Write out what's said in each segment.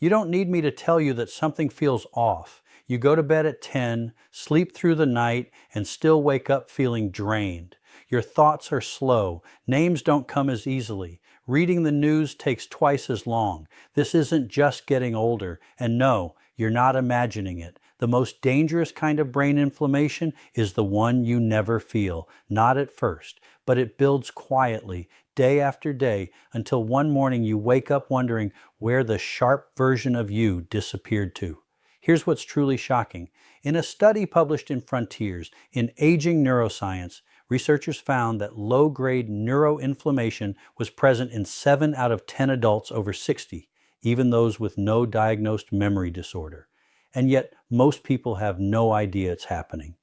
You don't need me to tell you that something feels off. You go to bed at 10, sleep through the night, and still wake up feeling drained. Your thoughts are slow. Names don't come as easily. Reading the news takes twice as long. This isn't just getting older. And no, you're not imagining it. The most dangerous kind of brain inflammation is the one you never feel, not at first, but it builds quietly, day after day, until one morning you wake up wondering where the sharp version of you disappeared to. Here's what's truly shocking. In a study published in Frontiers in Aging Neuroscience, researchers found that low-grade neuroinflammation was present in 7 out of 10 adults over 60, even those with no diagnosed memory disorder. And yet, most people have no idea it's happening.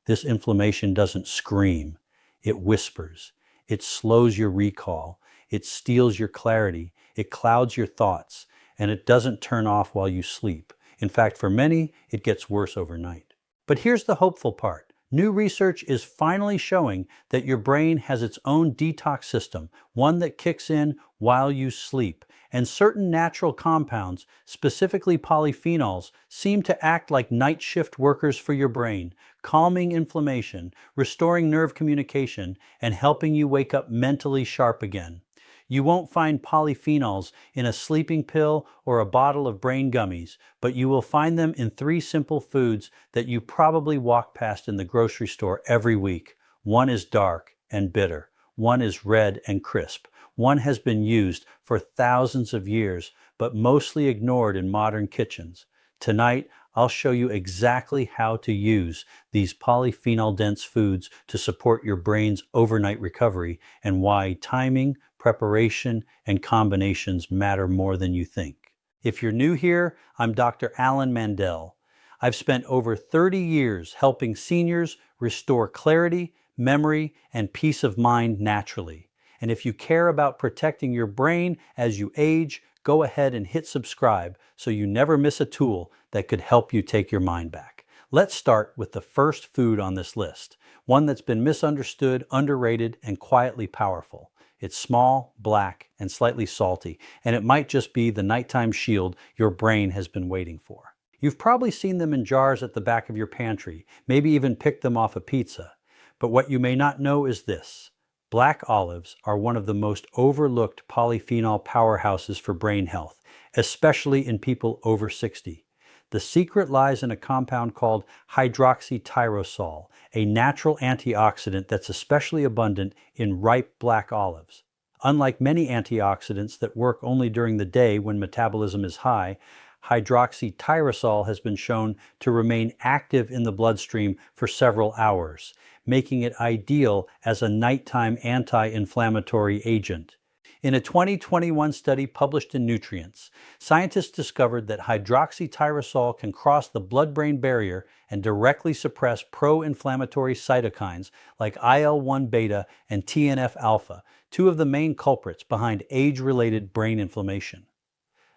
This inflammation doesn't scream. It whispers. It slows your recall. It steals your clarity. It clouds your thoughts. And it doesn't turn off while you sleep. In fact, for many, it gets worse overnight. But here's the hopeful part. New research is finally showing that your brain has its own detox system, one that kicks in while you sleep. And certain natural compounds, specifically polyphenols, seem to act like night shift workers for your brain, calming inflammation, restoring nerve communication, and helping you wake up mentally sharp again. You won't find polyphenols in a sleeping pill or a bottle of brain gummies, but you will find them in 3 simple foods that you probably walk past in the grocery store every week. One is dark and bitter. One is red and crisp. One has been used for thousands of years, but mostly ignored in modern kitchens. Tonight, I'll show you exactly how to use these polyphenol-dense foods to support your brain's overnight recovery and why timing, preparation, and combinations matter more than you think. If you're new here, I'm Dr. Alan Mandell. I've spent over 30 years helping seniors restore clarity, memory, and peace of mind naturally. And if you care about protecting your brain as you age, go ahead and hit subscribe so you never miss a tool that could help you take your mind back. Let's start with the first food on this list, one that's been misunderstood, underrated, and quietly powerful. It's small, black, and slightly salty, and it might just be the nighttime shield your brain has been waiting for. You've probably seen them in jars at the back of your pantry, maybe even picked them off a pizza. But what you may not know is this. Black olives are one of the most overlooked polyphenol powerhouses for brain health, especially in people over 60. The secret lies in a compound called hydroxytyrosol, a natural antioxidant that's especially abundant in ripe black olives. Unlike many antioxidants that work only during the day when metabolism is high, hydroxytyrosol has been shown to remain active in the bloodstream for several hours, making it ideal as a nighttime anti-inflammatory agent. In a 2021 study published in Nutrients, scientists discovered that hydroxytyrosol can cross the blood-brain barrier and directly suppress pro-inflammatory cytokines like IL-1 beta and TNF-alpha, 2 of the main culprits behind age-related brain inflammation.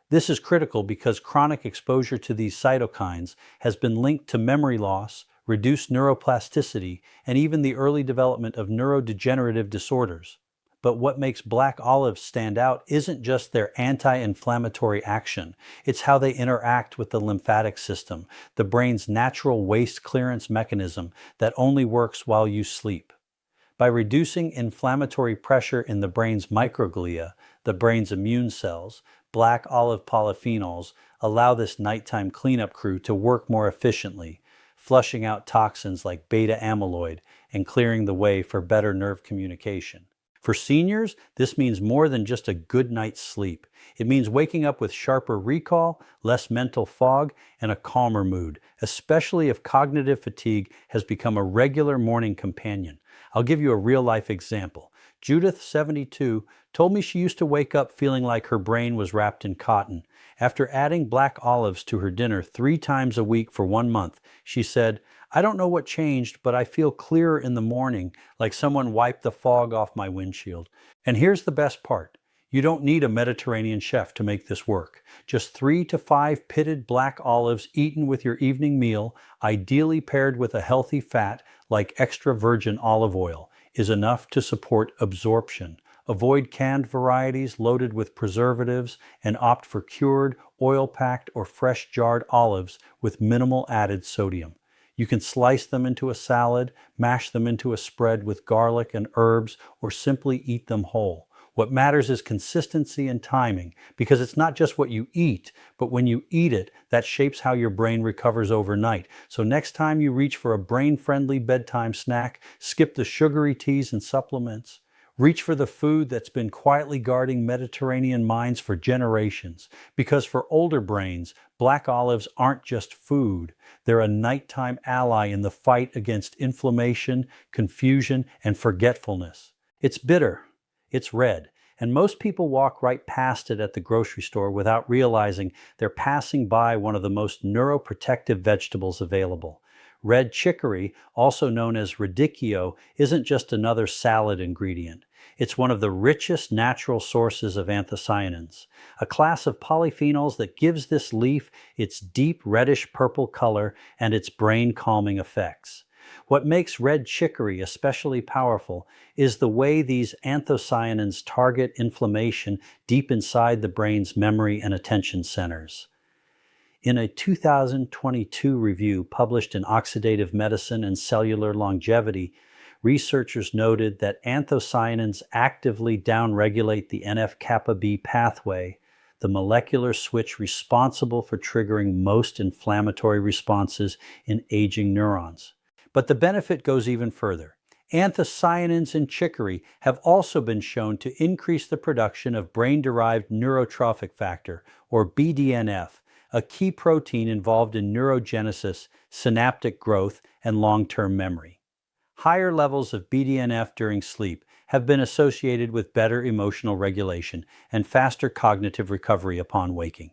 This is critical because chronic exposure to these cytokines has been linked to memory loss, reduced neuroplasticity, and even the early development of neurodegenerative disorders. But what makes black olives stand out isn't just their anti-inflammatory action. It's how they interact with the lymphatic system, the brain's natural waste clearance mechanism that only works while you sleep. By reducing inflammatory pressure in the brain's microglia, the brain's immune cells, black olive polyphenols allow this nighttime cleanup crew to work more efficiently, flushing out toxins like beta amyloid and clearing the way for better nerve communication. For seniors, this means more than just a good night's sleep. It means waking up with sharper recall, less mental fog, and a calmer mood, especially if cognitive fatigue has become a regular morning companion. I'll give you a real-life example. Judith, 72, told me she used to wake up feeling like her brain was wrapped in cotton. After adding black olives to her dinner 3 times a week for 1 month, she said, "I don't know what changed, but I feel clearer in the morning, like someone wiped the fog off my windshield." And here's the best part. You don't need a Mediterranean chef to make this work. Just 3 to 5 pitted black olives eaten with your evening meal, ideally paired with a healthy fat like extra virgin olive oil, is enough to support absorption, Avoid canned varieties loaded with preservatives and opt for cured, oil-packed, or fresh jarred olives with minimal added sodium. You can slice them into a salad, mash them into a spread with garlic and herbs, or simply eat them whole. What matters is consistency and timing, because it's not just what you eat, but when you eat it, that shapes how your brain recovers overnight. So next time you reach for a brain-friendly bedtime snack, skip the sugary teas and supplements. Reach for the food that's been quietly guarding Mediterranean minds for generations. Because for older brains, black olives aren't just food. They're a nighttime ally in the fight against inflammation, confusion, and forgetfulness. It's bitter. It's red, and most people walk right past it at the grocery store without realizing they're passing by one of the most neuroprotective vegetables available. Red chicory, also known as radicchio, isn't just another salad ingredient. It's one of the richest natural sources of anthocyanins, a class of polyphenols that gives this leaf its deep reddish-purple color and its brain-calming effects. What makes red chicory especially powerful is the way these anthocyanins target inflammation deep inside the brain's memory and attention centers. In a 2022 review published in Oxidative Medicine and Cellular Longevity, researchers noted that anthocyanins actively downregulate the NF-kappa B pathway, the molecular switch responsible for triggering most inflammatory responses in aging neurons. But the benefit goes even further. Anthocyanins in chicory have also been shown to increase the production of brain-derived neurotrophic factor, or BDNF, a key protein involved in neurogenesis, synaptic growth, and long-term memory. Higher levels of BDNF during sleep have been associated with better emotional regulation and faster cognitive recovery upon waking.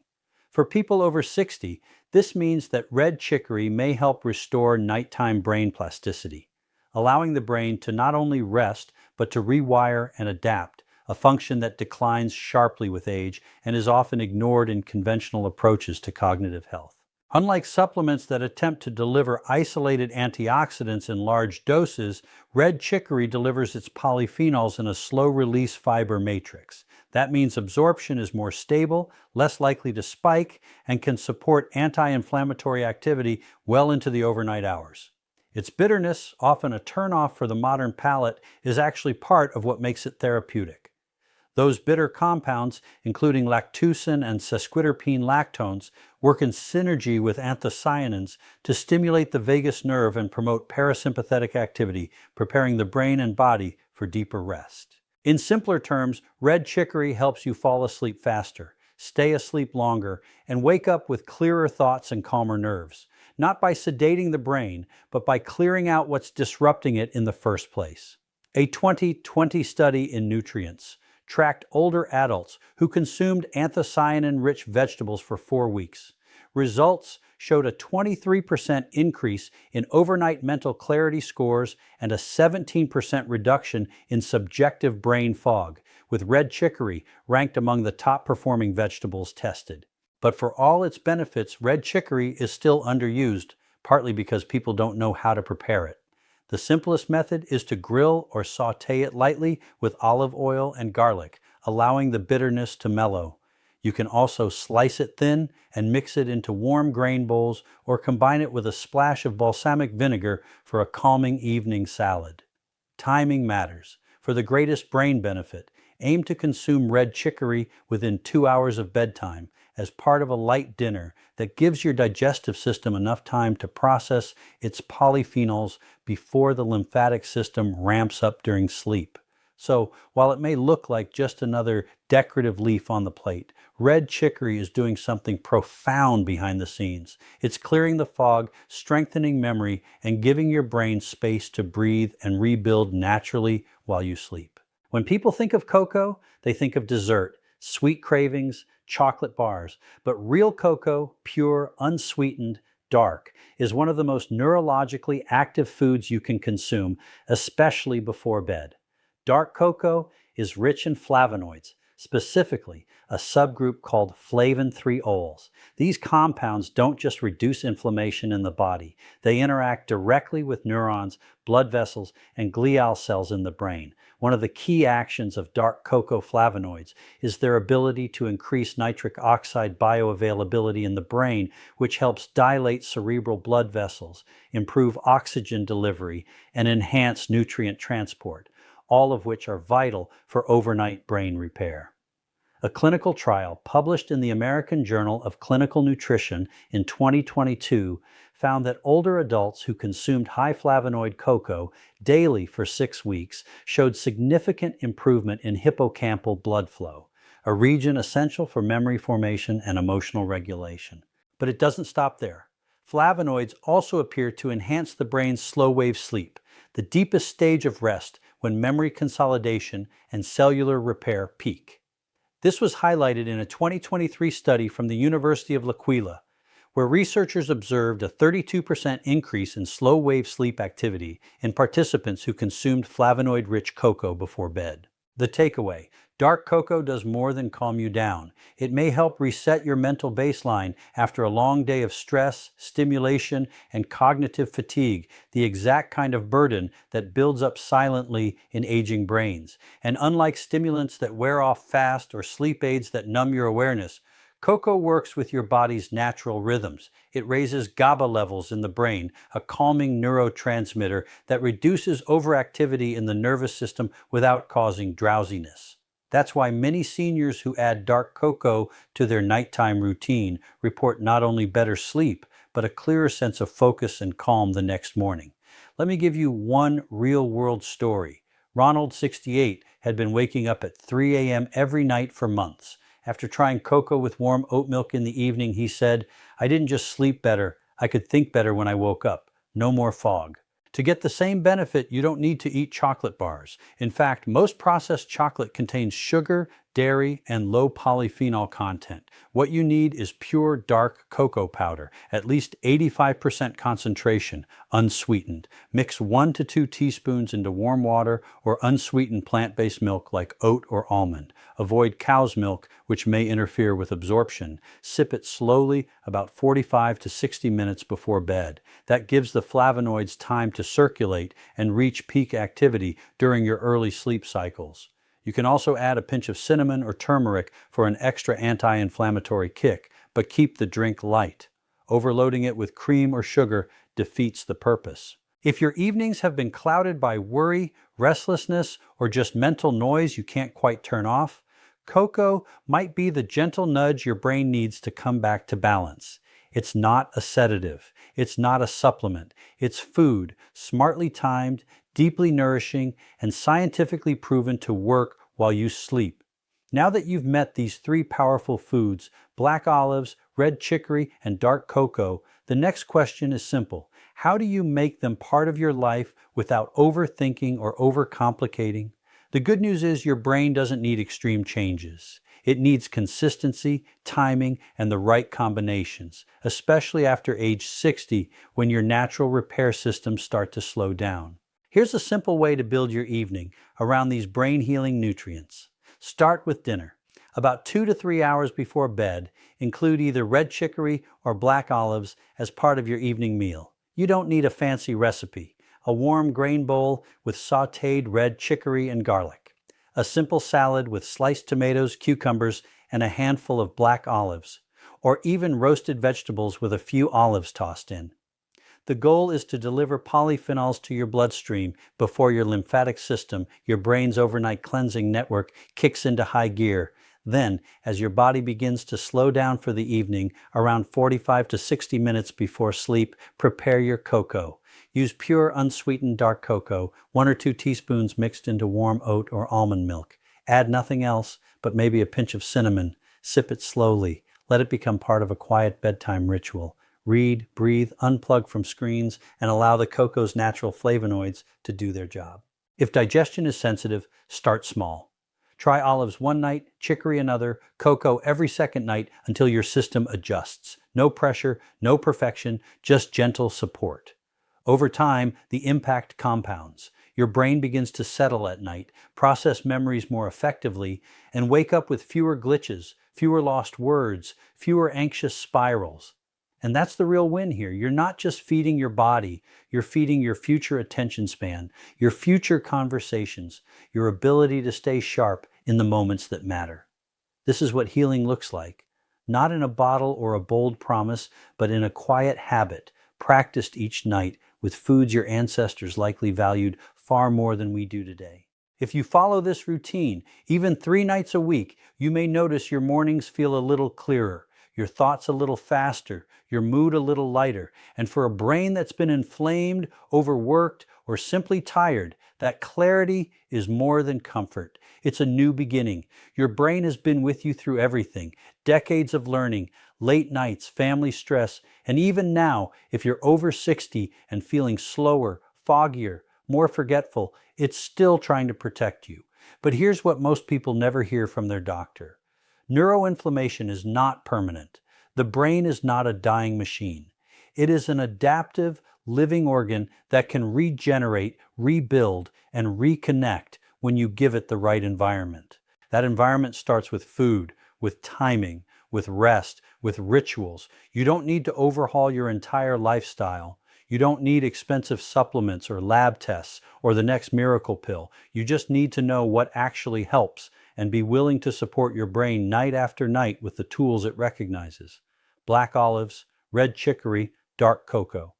For people over 60, this means that red chicory may help restore nighttime brain plasticity, allowing the brain to not only rest, but to rewire and adapt, a function that declines sharply with age and is often ignored in conventional approaches to cognitive health. Unlike supplements that attempt to deliver isolated antioxidants in large doses, red chicory delivers its polyphenols in a slow-release fiber matrix. That means absorption is more stable, less likely to spike, and can support anti-inflammatory activity well into the overnight hours. Its bitterness, often a turnoff for the modern palate, is actually part of what makes it therapeutic. Those bitter compounds, including lactucin and sesquiterpene lactones, work in synergy with anthocyanins to stimulate the vagus nerve and promote parasympathetic activity, preparing the brain and body for deeper rest. In simpler terms, red chicory helps you fall asleep faster, stay asleep longer, and wake up with clearer thoughts and calmer nerves, not by sedating the brain, but by clearing out what's disrupting it in the first place. A 2020 study in Nutrients tracked older adults who consumed anthocyanin-rich vegetables for 4 weeks. Results showed a 23% increase in overnight mental clarity scores and a 17% reduction in subjective brain fog, with red chicory ranked among the top-performing vegetables tested. But for all its benefits, red chicory is still underused, partly because people don't know how to prepare it. The simplest method is to grill or sauté it lightly with olive oil and garlic, allowing the bitterness to mellow. You can also slice it thin and mix it into warm grain bowls or combine it with a splash of balsamic vinegar for a calming evening salad. Timing matters. For the greatest brain benefit, aim to consume red chicory within 2 hours of bedtime as part of a light dinner that gives your digestive system enough time to process its polyphenols before the lymphatic system ramps up during sleep. So, while it may look like just another decorative leaf on the plate, red chicory is doing something profound behind the scenes. It's clearing the fog, strengthening memory, and giving your brain space to breathe and rebuild naturally while you sleep. When people think of cocoa, they think of dessert, sweet cravings, chocolate bars, but real cocoa, pure, unsweetened, dark, is one of the most neurologically active foods you can consume, especially before bed. Dark cocoa is rich in flavonoids, specifically a subgroup called flavin-3-ols. These compounds don't just reduce inflammation in the body, they interact directly with neurons, blood vessels, and glial cells in the brain. One of the key actions of dark cocoa flavonoids is their ability to increase nitric oxide bioavailability in the brain, which helps dilate cerebral blood vessels, improve oxygen delivery, and enhance nutrient transport, all of which are vital for overnight brain repair. A clinical trial published in the American Journal of Clinical Nutrition in 2022 found that older adults who consumed high flavonoid cocoa daily for 6 weeks showed significant improvement in hippocampal blood flow, a region essential for memory formation and emotional regulation. But it doesn't stop there. Flavonoids also appear to enhance the brain's slow-wave sleep, the deepest stage of rest when memory consolidation and cellular repair peak. This was highlighted in a 2023 study from the University of L'Aquila, where researchers observed a 32% increase in slow-wave sleep activity in participants who consumed flavonoid-rich cocoa before bed. The takeaway: dark cocoa does more than calm you down. It may help reset your mental baseline after a long day of stress, stimulation, and cognitive fatigue, the exact kind of burden that builds up silently in aging brains. And unlike stimulants that wear off fast or sleep aids that numb your awareness, cocoa works with your body's natural rhythms. It raises GABA levels in the brain, a calming neurotransmitter that reduces overactivity in the nervous system without causing drowsiness. That's why many seniors who add dark cocoa to their nighttime routine report not only better sleep, but a clearer sense of focus and calm the next morning. Let me give you one real-world story. Ronald, 68, had been waking up at 3 a.m. every night for months. After trying cocoa with warm oat milk in the evening, he said, "I didn't just sleep better, I could think better when I woke up. No more fog." To get the same benefit, you don't need to eat chocolate bars. In fact, most processed chocolate contains sugar, dairy, and low polyphenol content. What you need is pure dark cocoa powder, at least 85% concentration, unsweetened. Mix 1 to 2 teaspoons into warm water or unsweetened plant-based milk like oat or almond. Avoid cow's milk, which may interfere with absorption. Sip it slowly, about 45 to 60 minutes before bed. That gives the flavonoids time to circulate and reach peak activity during your early sleep cycles. You can also add a pinch of cinnamon or turmeric for an extra anti-inflammatory kick, but keep the drink light. Overloading it with cream or sugar defeats the purpose. If your evenings have been clouded by worry, restlessness, or just mental noise you can't quite turn off, cocoa might be the gentle nudge your brain needs to come back to balance. It's not a sedative. It's not a supplement. It's food, smartly timed, deeply nourishing, and scientifically proven to work while you sleep. Now that you've met these 3 powerful foods, black olives, red chicory, and dark cocoa, the next question is simple. How do you make them part of your life without overthinking or overcomplicating? The good news is your brain doesn't need extreme changes. It needs consistency, timing, and the right combinations, especially after age 60 when your natural repair systems start to slow down. Here's a simple way to build your evening around these brain-healing nutrients. Start with dinner. About 2 to 3 hours before bed, include either red chicory or black olives as part of your evening meal. You don't need a fancy recipe. A warm grain bowl with sautéed red chicory and garlic. A simple salad with sliced tomatoes, cucumbers, and a handful of black olives. Or even roasted vegetables with a few olives tossed in. The goal is to deliver polyphenols to your bloodstream before your lymphatic system, your brain's overnight cleansing network, kicks into high gear. Then, as your body begins to slow down for the evening, around 45 to 60 minutes before sleep, prepare your cocoa. Use pure unsweetened dark cocoa, 1 or 2 teaspoons mixed into warm oat or almond milk. Add nothing else, but maybe a pinch of cinnamon. Sip it slowly. Let it become part of a quiet bedtime ritual. Read, breathe, unplug from screens, and allow the cocoa's natural flavonoids to do their job. If digestion is sensitive, start small. Try olives one night, chicory another, cocoa every second night until your system adjusts. No pressure, no perfection, just gentle support. Over time, the impact compounds. Your brain begins to settle at night, process memories more effectively, and wake up with fewer glitches, fewer lost words, fewer anxious spirals. And that's the real win here. You're not just feeding your body, you're feeding your future attention span, your future conversations, your ability to stay sharp in the moments that matter. This is what healing looks like. Not in a bottle or a bold promise, but in a quiet habit, practiced each night with foods your ancestors likely valued far more than we do today. If you follow this routine, even 3 nights a week, you may notice your mornings feel a little clearer, your thoughts a little faster, your mood a little lighter. And for a brain that's been inflamed, overworked, or simply tired, that clarity is more than comfort. It's a new beginning. Your brain has been with you through everything, decades of learning, late nights, family stress, and even now, if you're over 60 and feeling slower, foggier, more forgetful, it's still trying to protect you. But here's what most people never hear from their doctor. Neuroinflammation is not permanent. The brain is not a dying machine. It is an adaptive, living organ that can regenerate, rebuild, and reconnect when you give it the right environment. That environment starts with food, with timing, with rest, with rituals. You don't need to overhaul your entire lifestyle. You don't need expensive supplements or lab tests or the next miracle pill. You just need to know what actually helps and be willing to support your brain night after night with the tools it recognizes. Black olives, red chicory, dark cocoa.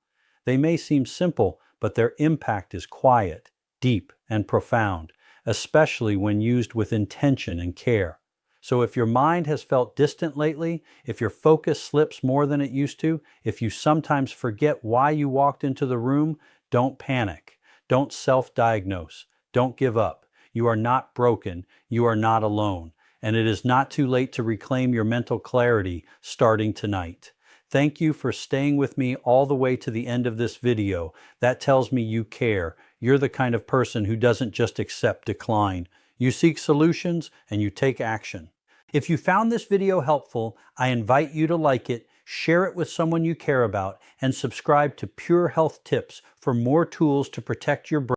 They may seem simple, but their impact is quiet, deep, and profound, especially when used with intention and care. So if your mind has felt distant lately, if your focus slips more than it used to, if you sometimes forget why you walked into the room, don't panic. Don't self-diagnose. Don't give up. You are not broken. You are not alone. And it is not too late to reclaim your mental clarity starting tonight. Thank you for staying with me all the way to the end of this video. That tells me you care. You're the kind of person who doesn't just accept decline. You seek solutions and you take action. If you found this video helpful, I invite you to like it, share it with someone you care about, and subscribe to Pure Health Tips for more tools to protect your brain